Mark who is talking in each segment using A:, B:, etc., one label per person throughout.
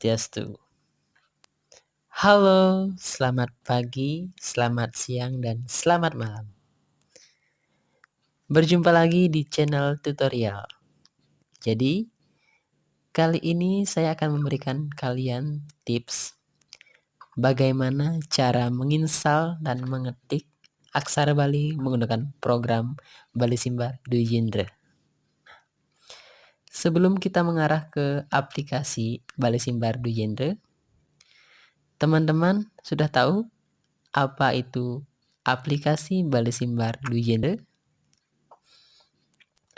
A: Swastiastu. Halo, selamat pagi, selamat siang, dan selamat malam. Berjumpa lagi di channel tutorial. Jadi, kali ini saya akan memberikan kalian tips bagaimana cara menginstal dan mengetik aksara Bali menggunakan program Bali Simbar Dwi Jendra. Sebelum kita mengarah ke aplikasi Bali Simbar Dwi Jendra, teman-teman sudah tahu apa itu aplikasi Bali Simbar Dwi Jendra?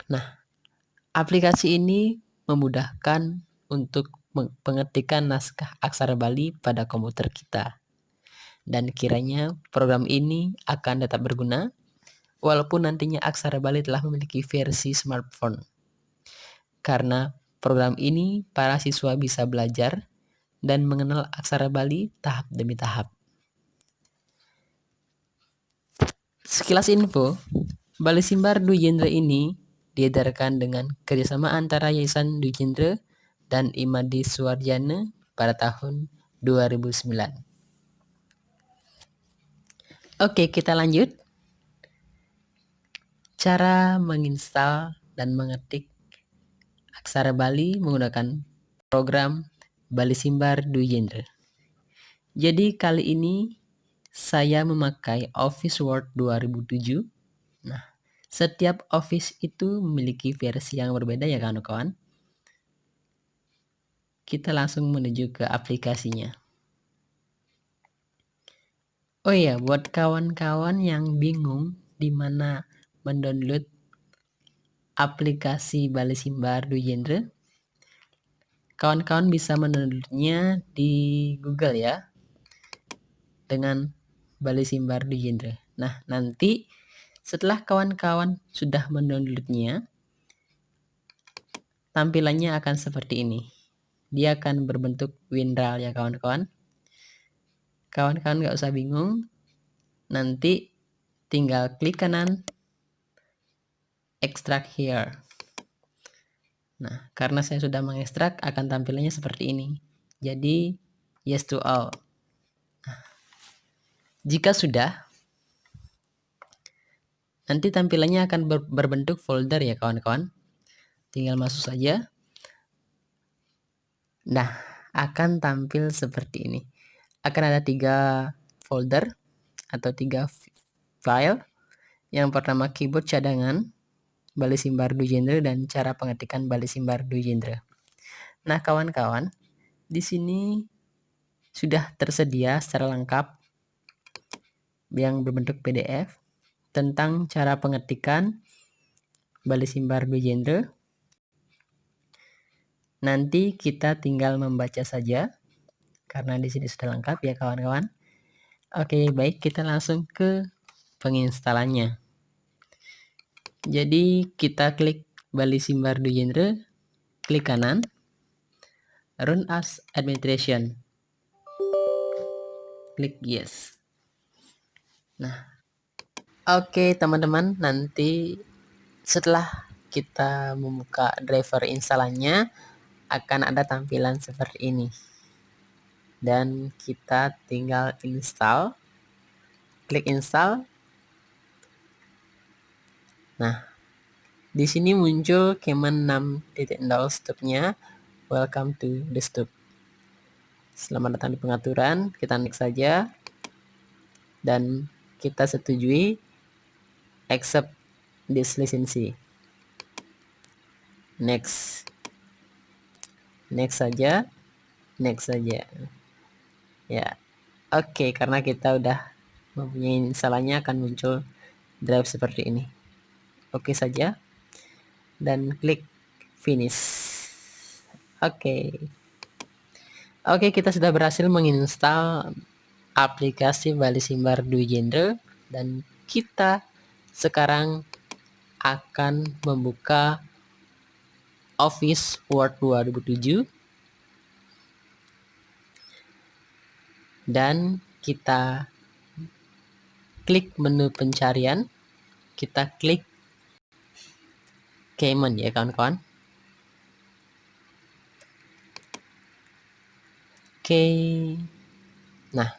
A: Nah, aplikasi ini memudahkan untuk pengetikan naskah aksara Bali pada komputer kita. Dan kiranya program ini akan tetap berguna walaupun nantinya aksara Bali telah memiliki versi smartphone. Karena program ini para siswa bisa belajar dan mengenal aksara Bali tahap demi tahap. Sekilas info, Bali Simbar Dwi Jendra ini diedarkan dengan kerjasama antara Yayasan Dwi Jendra dan Imadi Suwarjana pada tahun 2009. Oke, kita lanjut. Cara menginstal dan mengetik aksara Bali menggunakan program Bali Simbar Dwi Jendra. Jadi kali ini saya memakai Office Word 2007. Nah, setiap Office itu memiliki versi yang berbeda ya kawan-kawan. Kita langsung menuju ke aplikasinya. Oh iya, buat kawan-kawan yang bingung di mana mendownload aplikasi Bali Simbar Dwi Jendra, kawan-kawan bisa mendownloadnya di Google ya, dengan Bali Simbar Dwi Jendra. Nah, nanti setelah kawan-kawan sudah mendownloadnya, tampilannya akan seperti ini. Dia akan berbentuk WinRAR ya kawan-kawan. Kawan-kawan gak usah bingung. Nanti tinggal klik kanan, extract here. Nah, karena saya sudah mengekstrak, akan tampilannya seperti ini. Jadi, yes to all. Nah, jika sudah, nanti tampilannya akan berbentuk folder ya kawan-kawan. Tinggal masuk saja. Nah, akan tampil seperti ini. Akan ada 3 folder atau 3 file. Yang pertama keyboard cadangan Bali Simbar Dwi Jendra dan cara pengetikan Bali Simbar Dwi Jendra. Nah, kawan-kawan, di sini sudah tersedia secara lengkap yang berbentuk PDF tentang cara pengetikan Bali Simbar Dwi Jendra. Nanti kita tinggal membaca saja karena di sini sudah lengkap ya kawan-kawan. Oke, baik, kita langsung ke penginstalannya. Jadi kita klik Bali Simbar Dwi Jendra, klik kanan, run as administration, klik yes. Nah, oke teman-teman, nanti setelah kita membuka driver instalannya akan ada tampilan seperti ini. Dan kita tinggal install, klik install. Nah, di sini muncul command 6.0 stopnya, welcome to desktop. Selamat datang di pengaturan, kita next saja. Dan kita setujui accept this license. Next saja, next saja. Ya, oke, karena kita udah mempunyai instalannya akan muncul drive seperti ini. Oke saja, dan klik finish. Oke, kita sudah berhasil menginstal aplikasi Bali Simbar Dwi Jendra dan kita sekarang akan membuka Office Word 2007 dan kita klik menu pencarian, kita klik command ya kawan-kawan. Oke. Nah,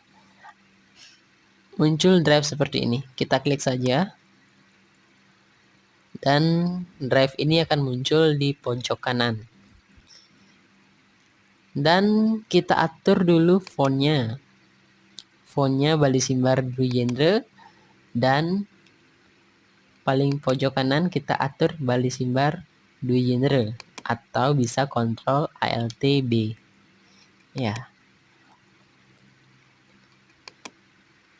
A: muncul drive seperti ini. Kita klik saja. Dan drive ini akan muncul di pojok kanan. Dan kita atur dulu fontnya. Fontnya Bali Simbar Du Genre. Dan paling pojok kanan kita atur Bali Simbar Du Genre. Atau bisa Ctrl Alt B. Ya.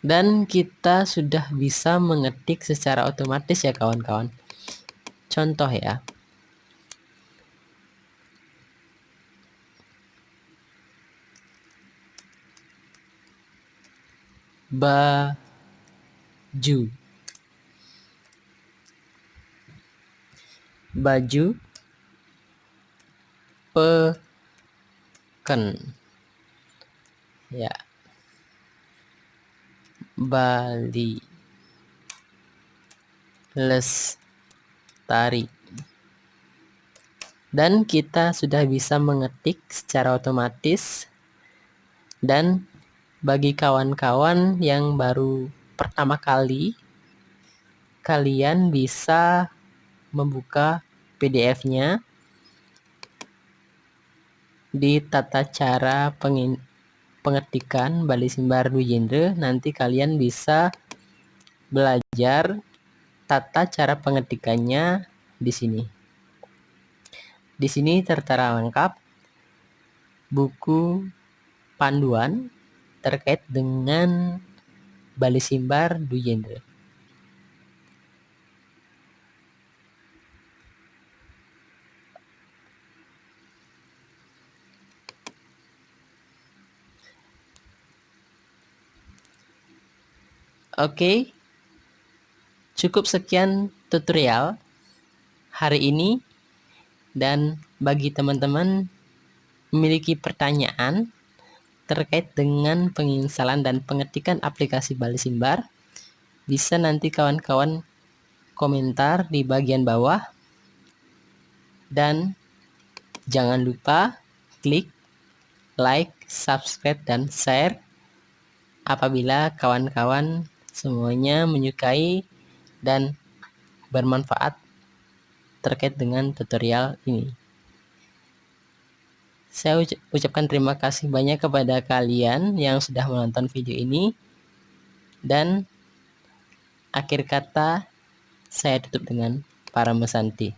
A: Dan kita sudah bisa mengetik secara otomatis ya kawan-kawan. Contoh ya. Baju. Baju. Peken. Ya. Bali. Lestari. Dan kita sudah bisa mengetik secara otomatis. Dan bagi kawan-kawan yang baru pertama kali, kalian bisa membuka PDF-nya di tata cara pengetikan Bali Simbar Du Genre. Nanti kalian bisa belajar tata cara pengetikannya di sini. Di sini tertera lengkap buku panduan terkait dengan Bali Simbar Du Genre. Oke, cukup sekian tutorial hari ini. Dan bagi teman-teman memiliki pertanyaan terkait dengan penginstalan dan pengetikan aplikasi Bali Simbar, bisa nanti kawan-kawan komentar di bagian bawah. Dan jangan lupa klik like, subscribe, dan share apabila kawan-kawan semuanya menyukai dan bermanfaat terkait dengan tutorial ini. Saya ucapkan terima kasih banyak kepada kalian yang sudah menonton video ini. Dan akhir kata saya tutup dengan Parama Santi.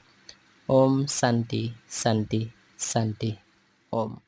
A: Om Santi, Santi, Santi. Om.